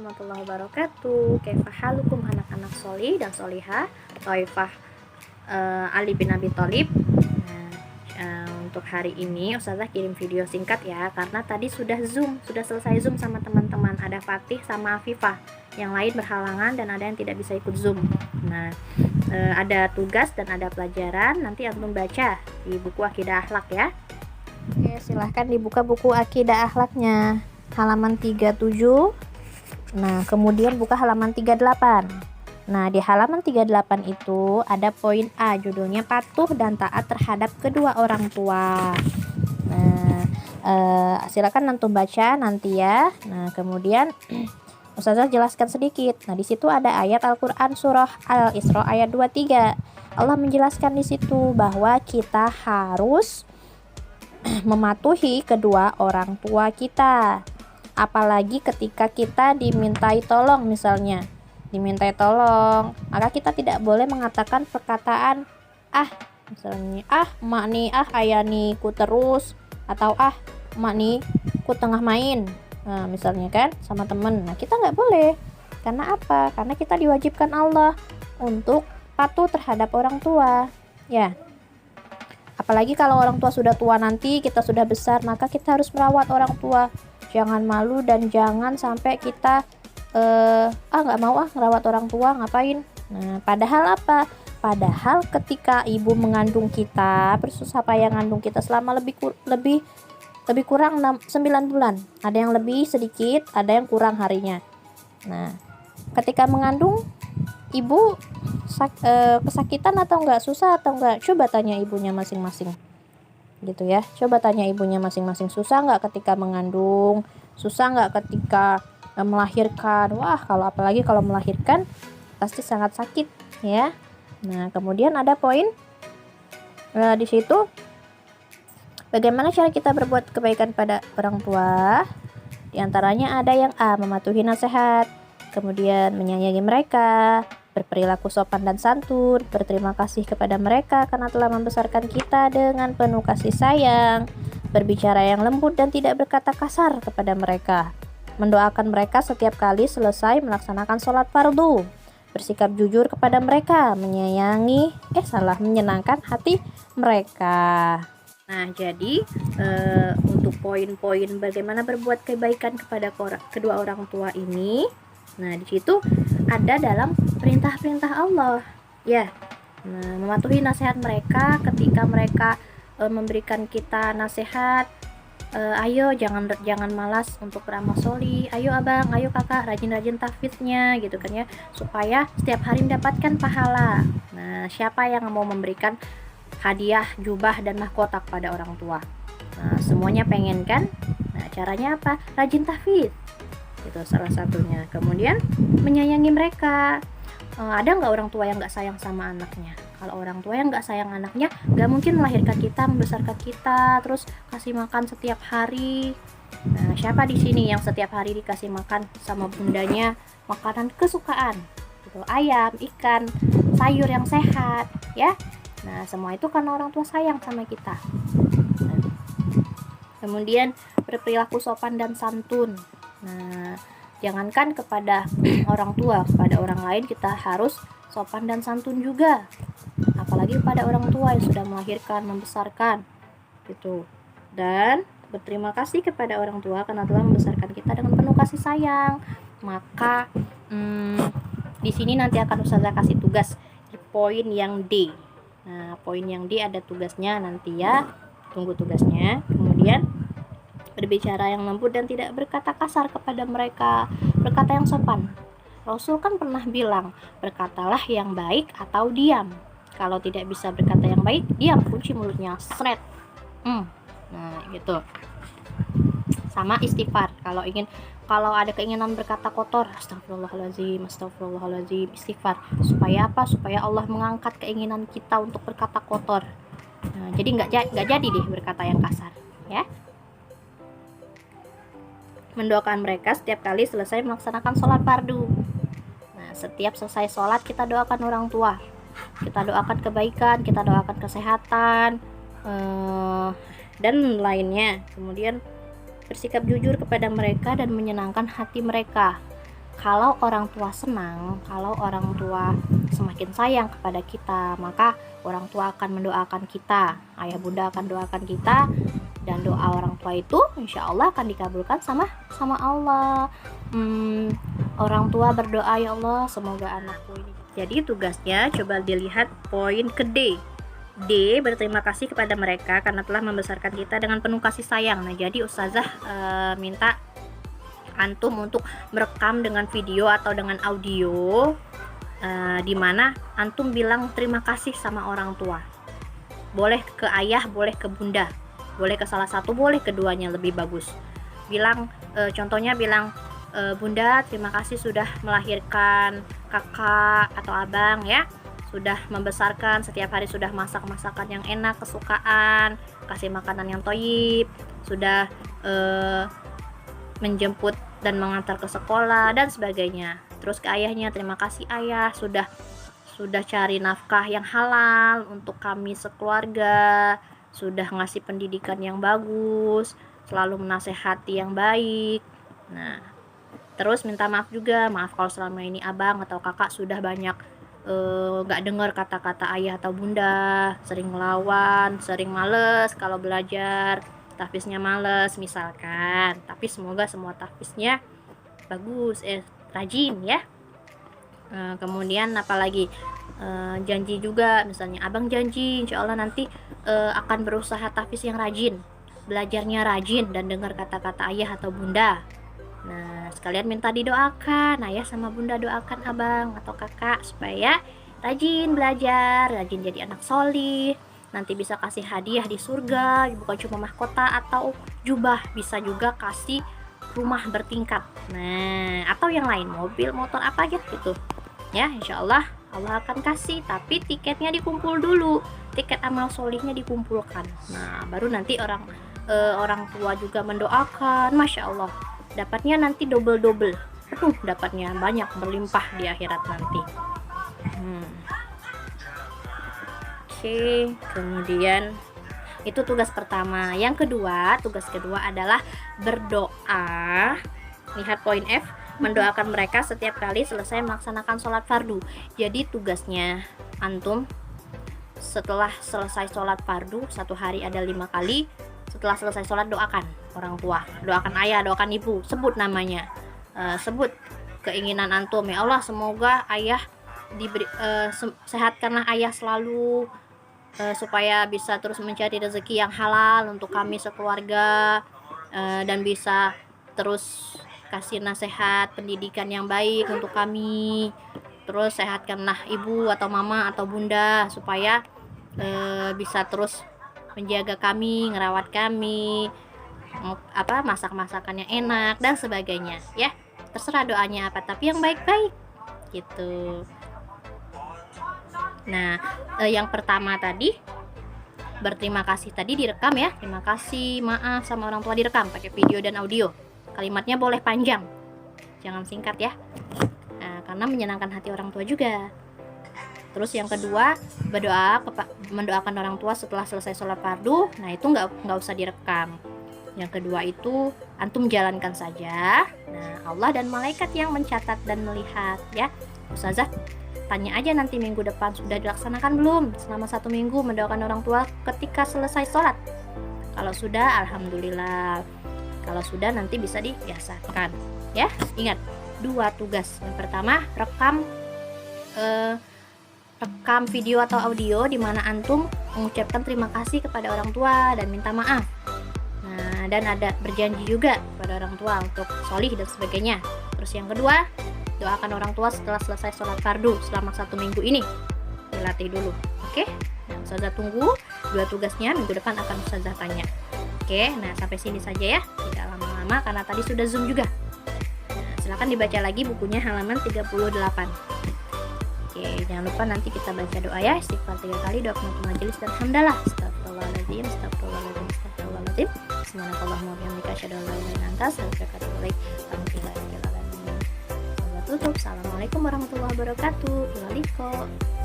warahmatullahi wabarakatuh. Kaifa halukum anak-anak soli dan solihah, Taifah Ali bin Abi Thalib. Untuk hari ini Ustazah kirim video singkat ya, karena tadi sudah selesai zoom sama teman-teman. Ada Fatih sama Afifah, yang lain berhalangan dan ada yang tidak bisa ikut zoom. Nah, ada tugas dan ada pelajaran, nanti antum baca di buku Akidah Akhlak ya. Oke, silahkan dibuka buku Akidah Akhlaknya, halaman 37. Nah, kemudian buka halaman 38. Nah, di halaman 38 itu ada poin A, judulnya patuh dan taat terhadap kedua orang tua. Nah, silakan antum baca nanti ya. Nah, kemudian Ustazah jelaskan sedikit. Nah, di situ ada ayat Al-Qur'an surah Al-Isra ayat 23. Allah menjelaskan di situ bahwa kita harus mematuhi kedua orang tua kita. Apalagi ketika kita dimintai tolong, misalnya dimintai tolong, maka kita tidak boleh mengatakan perkataan misalnya emak nih, ayah nih ku terus, atau emak nih ku tengah main. Nah, misalnya kan sama temen. Nah, kita nggak boleh. Karena apa? Karena kita diwajibkan Allah untuk patuh terhadap orang tua ya. Apalagi kalau orang tua sudah tua nanti, kita sudah besar, maka kita harus merawat orang tua. Jangan malu dan jangan sampai kita nggak mau ngerawat orang tua, ngapain. Nah, padahal apa? Padahal ketika ibu mengandung kita, bersusah payah ngandung kita selama lebih kurang 9 bulan. Ada yang lebih sedikit, ada yang kurang harinya. Nah, ketika mengandung, ibu kesakitan atau enggak, susah atau enggak? Coba tanya ibunya masing-masing. Gitu ya. Coba tanya ibunya masing-masing, susah enggak ketika mengandung? Susah enggak ketika melahirkan? Wah, apalagi kalau melahirkan pasti sangat sakit ya. Nah, kemudian ada poin di situ bagaimana cara kita berbuat kebaikan pada orang tua. Di antaranya ada yang A, mematuhi nasihat, kemudian menyayangi mereka, berperilaku sopan dan santun, berterima kasih kepada mereka karena telah membesarkan kita dengan penuh kasih sayang, berbicara yang lembut dan tidak berkata kasar kepada mereka, mendoakan mereka setiap kali selesai melaksanakan sholat fardu, bersikap jujur kepada mereka, menyenangkan hati mereka. Nah, jadi untuk poin-poin bagaimana berbuat kebaikan kepada kedua orang tua ini, nah di situ ada dalam perintah-perintah Allah ya. Nah, mematuhi nasihat mereka ketika mereka memberikan kita nasihat, ayo jangan malas untuk beramal sholih, ayo abang, ayo kakak rajin-rajin tahfidznya gitu kan ya, supaya setiap hari mendapatkan pahala. Nah, siapa yang mau memberikan hadiah, jubah dan mahkota kepada orang tua? Nah, semuanya pengen kan? Nah, caranya apa? Rajin tahfidz. Itu salah satunya. Kemudian menyayangi mereka. Ada nggak orang tua yang nggak sayang sama anaknya? Kalau orang tua yang nggak sayang anaknya, nggak mungkin melahirkan kita, membesarkan kita, terus kasih makan setiap hari. Nah, siapa di sini yang setiap hari dikasih makan sama bundanya makanan kesukaan? Gitu, ayam, ikan, sayur yang sehat, ya. Nah, semua itu karena orang tua sayang sama kita. Nah, kemudian berperilaku sopan dan santun. Nah, jangankan kepada orang tua, kepada orang lain kita harus sopan dan santun juga. Apalagi kepada orang tua yang sudah melahirkan, membesarkan gitu. Dan berterima kasih kepada orang tua karena telah membesarkan kita dengan penuh kasih sayang. Maka di sini nanti akan Ustazah kasih tugas di poin yang D. Nah, poin yang D ada tugasnya nanti ya. Tunggu tugasnya. Kemudian berbicara yang lembut dan tidak berkata kasar kepada mereka, berkata yang sopan. Rasul kan pernah bilang, berkatalah yang baik atau diam. Kalau tidak bisa berkata yang baik, diam, kunci mulutnya, sret. Nah, gitu. Sama istighfar. Kalau ada keinginan berkata kotor, astagfirullahaladzim, istighfar. Supaya apa? Supaya Allah mengangkat keinginan kita untuk berkata kotor. Nah, jadi nggak jadi deh berkata yang kasar, ya. Mendoakan mereka setiap kali selesai melaksanakan sholat fardu. Nah, setiap selesai sholat kita doakan orang tua, kita doakan kebaikan, kita doakan kesehatan dan lainnya. Kemudian bersikap jujur kepada mereka dan menyenangkan hati mereka. Kalau orang tua senang, kalau orang tua semakin sayang kepada kita, maka orang tua akan mendoakan kita, ayah bunda akan doakan kita, dan doa orang tua itu insya Allah akan dikabulkan sama Allah. Orang tua berdoa, ya Allah semoga anakku ini. Jadi tugasnya coba dilihat poin ke D. D, berterima kasih kepada mereka karena telah membesarkan kita dengan penuh kasih sayang. Nah, jadi Ustazah minta antum untuk merekam dengan video atau dengan audio, di mana antum bilang terima kasih sama orang tua. Boleh ke ayah, boleh ke bunda, boleh ke salah satu, boleh keduanya, lebih bagus. Bilang, contohnya bilang, bunda terima kasih sudah melahirkan kakak atau abang ya, sudah membesarkan, setiap hari sudah masak masakan yang enak kesukaan, kasih makanan yang toyib, sudah menjemput dan mengantar ke sekolah dan sebagainya. Terus ke ayahnya, terima kasih ayah sudah cari nafkah yang halal untuk kami sekeluarga, sudah ngasih pendidikan yang bagus, selalu menasehati yang baik. Nah, terus minta maaf juga, maaf kalau selama ini abang atau kakak sudah banyak gak dengar kata-kata ayah atau bunda, sering ngelawan, sering males kalau belajar, tahfiznya males misalkan. Tapi semoga semua tahfiznya bagus, rajin ya. Kemudian apalagi janji juga, misalnya abang janji insya Allah nanti akan berusaha tahfiz yang rajin, belajarnya rajin dan dengar kata-kata ayah atau bunda. Nah, sekalian minta didoakan, ayah sama bunda doakan abang atau kakak supaya rajin belajar, rajin jadi anak solih, nanti bisa kasih hadiah di surga, bukan cuma mahkota atau jubah, bisa juga kasih rumah bertingkat, nah atau yang lain, mobil, motor, apa gitu ya. Insya Allah Allah akan kasih, tapi tiketnya dikumpul dulu, tiket amal solihnya dikumpulkan. Nah, baru nanti orang tua juga mendoakan, masya Allah dapatnya nanti double, dapatnya banyak, berlimpah di akhirat nanti. Oke, kemudian itu tugas pertama. Yang kedua, tugas kedua adalah berdoa. Lihat poin F, mendoakan mereka setiap kali selesai melaksanakan sholat fardu. Jadi tugasnya antum setelah selesai sholat fardu, satu hari ada 5 kali. Setelah selesai sholat doakan orang tua, doakan ayah, doakan ibu, sebut namanya, sebut keinginan antum, ya Allah semoga ayah diberi sehatkanlah ayah selalu, supaya bisa terus mencari rezeki yang halal untuk kami sekeluarga, dan bisa terus kasih nasihat pendidikan yang baik untuk kami. Terus sehatkanlah ibu atau mama atau bunda supaya bisa terus menjaga kami, ngerawat kami, masak masakannya enak dan sebagainya ya. Terserah doanya apa, tapi yang baik-baik gitu. Nah, yang pertama tadi berterima kasih tadi direkam ya, terima kasih, maaf sama orang tua direkam pakai video dan audio. Kalimatnya boleh panjang, jangan singkat ya, karena menyenangkan hati orang tua juga. Terus yang kedua, mendoakan orang tua setelah selesai sholat fardu. Nah, itu nggak usah direkam. Yang kedua itu antum jalankan saja. Nah, Allah dan malaikat yang mencatat dan melihat ya. Ustazah tanya aja nanti minggu depan, sudah dilaksanakan belum selama 1 minggu mendoakan orang tua ketika selesai sholat? Kalau sudah, alhamdulillah. Kalau sudah, nanti bisa dibiasakan ya. Ingat, 2 tugas. Yang pertama, rekam video atau audio di mana antum mengucapkan terima kasih kepada orang tua dan minta maaf. Nah, dan ada berjanji juga kepada orang tua untuk sholih dan sebagainya. Terus yang kedua, doakan orang tua setelah selesai sholat fardu selama 1 minggu ini. Dilatih dulu, oke? Nah, Ustazah tunggu 2 tugasnya, minggu depan akan Ustazah tanya. Oke, nah sampai sini saja ya, tidak lama-lama karena tadi sudah zoom juga. Nah, silakan dibaca lagi bukunya halaman 38. Oke, jangan lupa nanti kita baca doa ya, istighfar 3 kali, doa penutup majelis dan hamdalah. Astagfirullahaladzim, astagfirullahaladzim, astagfirullahaladzim. Subhanakallahumma wa bihamdika asyhadu an la ilaha illa anta astaghfiruka wa atubu ilaik. Alhamdulillahirabbil alamin. Tutup. Assalamualaikum warahmatullahi wabarakatuh. Waalaikumsalam.